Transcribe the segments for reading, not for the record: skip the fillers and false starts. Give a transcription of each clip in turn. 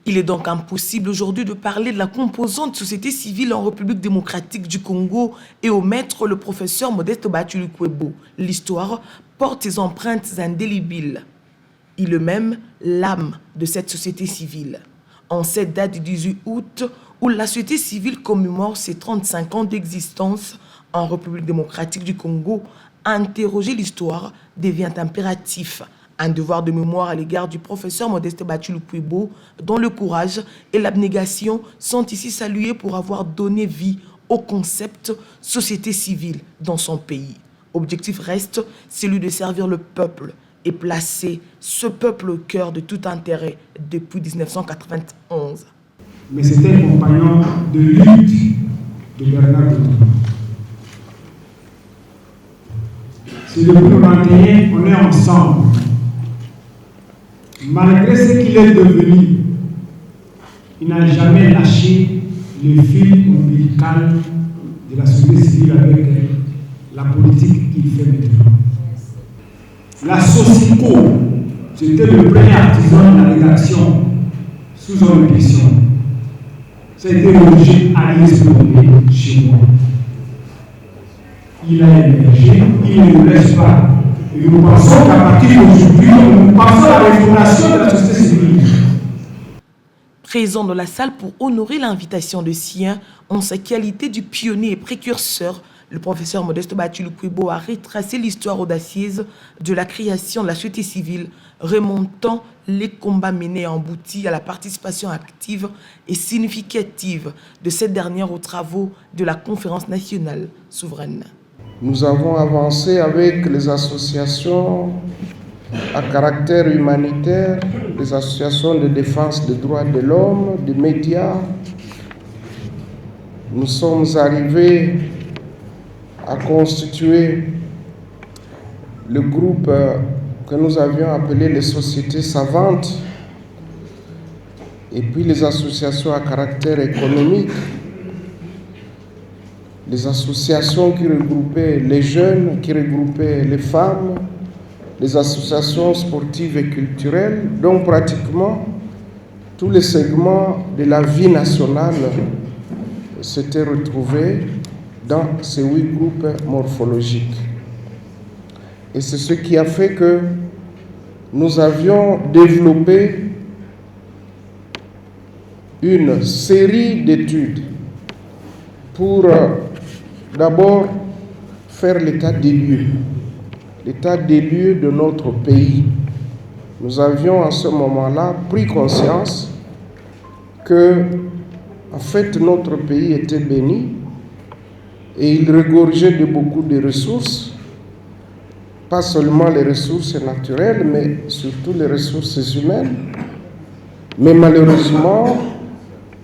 Il est donc impossible aujourd'hui de parler de la composante société civile en République démocratique du Congo et omettre le professeur Modeste Bathily-Lukwebo. L'histoire porte ses empreintes indélébiles. Il est même l'âme de cette société civile. En cette date du 18 août, où la société civile commémore ses 35 ans d'existence en République démocratique du Congo, interroger l'histoire devient impératif. Un devoir de mémoire à l'égard du professeur Modeste Bathily-Lukwebo, dont le courage et l'abnégation sont ici salués pour avoir donné vie au concept société civile dans son pays. Objectif reste celui de servir le peuple et placer ce peuple au cœur de tout intérêt depuis 1991. Mais c'était un compagnon de lutte de Bernard Delcros. C'est depuis le 21, on est ensemble. Malgré ce qu'il est devenu, il n'a jamais lâché le fil ombilical de la société civile avec la politique qu'il fait maintenant. La Socico, c'était le premier artisan de la rédaction sous son impulsion. C'était Roger Alice Blondé chez moi. Il a émergé, il ne nous laisse pas. Et nous pensons qu'à partir d'aujourd'hui, nous pensons à la réformation de la société civile. Présent dans la salle pour honorer l'invitation de Sien, en sa qualité du pionnier et précurseur, le professeur Modeste Bathily-Lukwebo a retracé l'histoire audacieuse de la création de la société civile, remontant les combats menés et aboutis à la participation active et significative de cette dernière aux travaux de la Conférence nationale souveraine. Nous avons avancé avec les associations à caractère humanitaire, les associations de défense des droits de l'homme, des médias. Nous sommes arrivés à constituer le groupe que nous avions appelé les sociétés savantes, et puis les associations à caractère économique, les associations qui regroupaient les jeunes, qui regroupaient les femmes, les associations sportives et culturelles, donc pratiquement tous les segments de la vie nationale s'étaient retrouvés dans ces 8 groupes morphologiques. Et c'est ce qui a fait que nous avions développé une série d'études pour d'abord faire l'état des lieux de notre pays. Nous avions à ce moment-là pris conscience que, en fait, notre pays était béni et il regorgeait de beaucoup de ressources, pas seulement les ressources naturelles, mais surtout les ressources humaines. Mais malheureusement,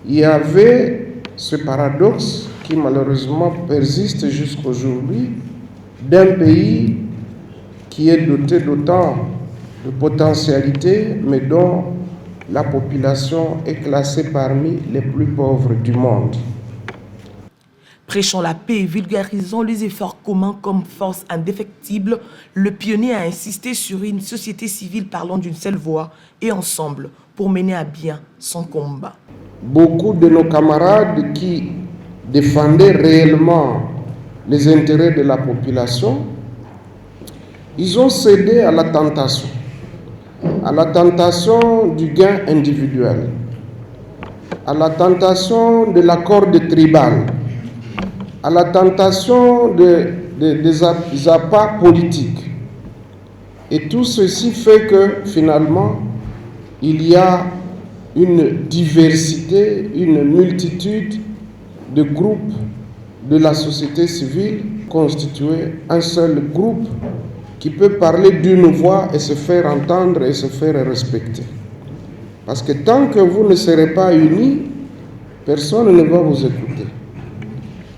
il y avait ce paradoxe qui malheureusement persiste jusqu'aujourd'hui, d'un pays qui est doté d'autant de potentialités, mais dont la population est classée parmi les plus pauvres du monde. Prêchant la paix et vulgarisant les efforts communs comme force indéfectible, le pionnier a insisté sur une société civile parlant d'une seule voix et ensemble pour mener à bien son combat. Beaucoup de nos camarades qui défendaient réellement les intérêts de la population, ils ont cédé à la tentation du gain individuel, à la tentation de la corde tribale, à la tentation des appâts politiques. Et tout ceci fait que finalement, il y a une diversité, une multitude de groupes de la société civile constitués un seul groupe qui peut parler d'une voix et se faire entendre et se faire respecter. Parce que tant que vous ne serez pas unis, personne ne va vous écouter.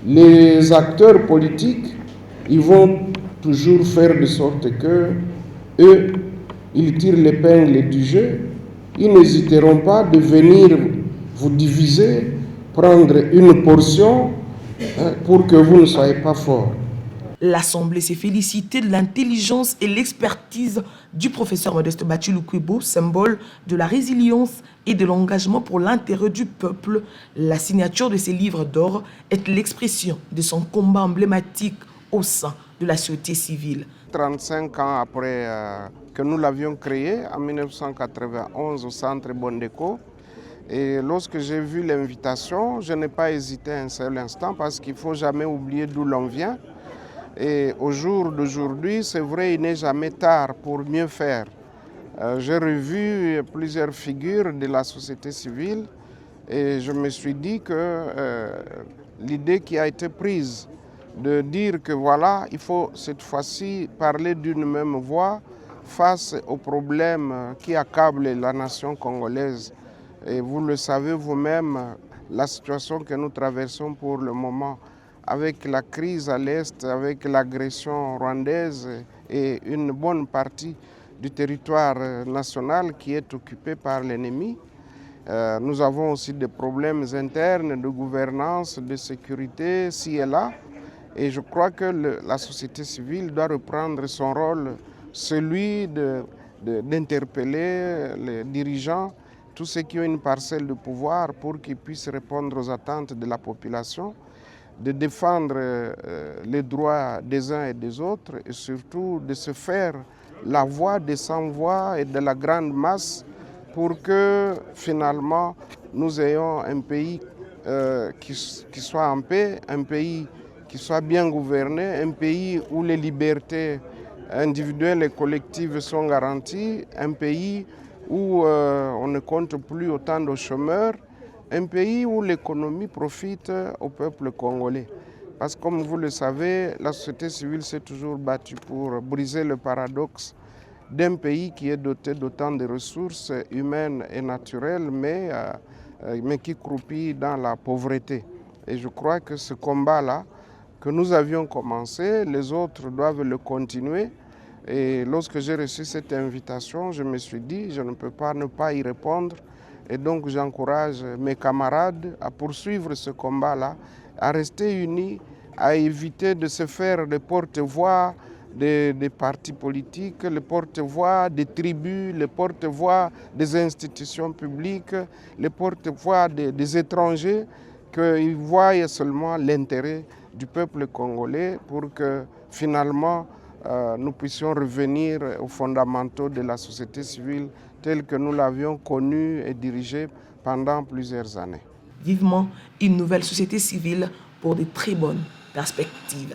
Les acteurs politiques, ils vont toujours faire de sorte que eux, ils tirent l'épingle du jeu. Ils n'hésiteront pas de venir vous diviser, prendre une portion pour que vous ne soyez pas forts. L'Assemblée s'est félicitée de l'intelligence et l'expertise du professeur Modeste Bacilukwebo, symbole de la résilience et de l'engagement pour l'intérêt du peuple. La signature de ses livres d'or est l'expression de son combat emblématique au sein de la société civile. 35 ans après que nous l'avions créé, en 1991 au centre Bondeko, et lorsque j'ai vu l'invitation, je n'ai pas hésité un seul instant parce qu'il ne faut jamais oublier d'où l'on vient. Et au jour d'aujourd'hui, c'est vrai, il n'est jamais tard pour mieux faire. J'ai revu plusieurs figures de la société civile et je me suis dit que l'idée qui a été prise de dire que voilà, il faut cette fois-ci parler d'une même voix face aux problèmes qui accablent la nation congolaise. Et vous le savez vous-même, la situation que nous traversons pour le moment, avec la crise à l'Est, avec l'agression rwandaise et une bonne partie du territoire national qui est occupé par l'ennemi. Nous avons aussi des problèmes internes de gouvernance, de sécurité, ci et là. Et je crois que la société civile doit reprendre son rôle, celui d'interpeller les dirigeants, tous ceux qui ont une parcelle de pouvoir pour qu'ils puissent répondre aux attentes de la population, de défendre les droits des uns et des autres et surtout de se faire la voix des sans-voix et de la grande masse pour que finalement nous ayons un pays qui soit en paix, un pays qui soit bien gouverné, un pays où les libertés individuelles et collectives sont garanties, un pays où on ne compte plus autant de chômeurs, un pays où l'économie profite au peuple congolais. Parce que comme vous le savez, la société civile s'est toujours battue pour briser le paradoxe d'un pays qui est doté d'autant de ressources humaines et naturelles, mais qui croupit dans la pauvreté. Et je crois que ce combat-là, que nous avions commencé, les autres doivent le continuer. Et lorsque j'ai reçu cette invitation, je me suis dit, je ne peux pas ne pas y répondre. Et donc j'encourage mes camarades à poursuivre ce combat-là, à rester unis, à éviter de se faire les porte-voix des partis politiques, les porte-voix des tribus, les porte-voix des institutions publiques, les porte-voix des étrangers, qu'ils voient seulement l'intérêt du peuple congolais pour que finalement nous puissions revenir aux fondamentaux de la société civile telle que nous l'avions connue et dirigée pendant plusieurs années. Vivement une nouvelle société civile pour de très bonnes perspectives.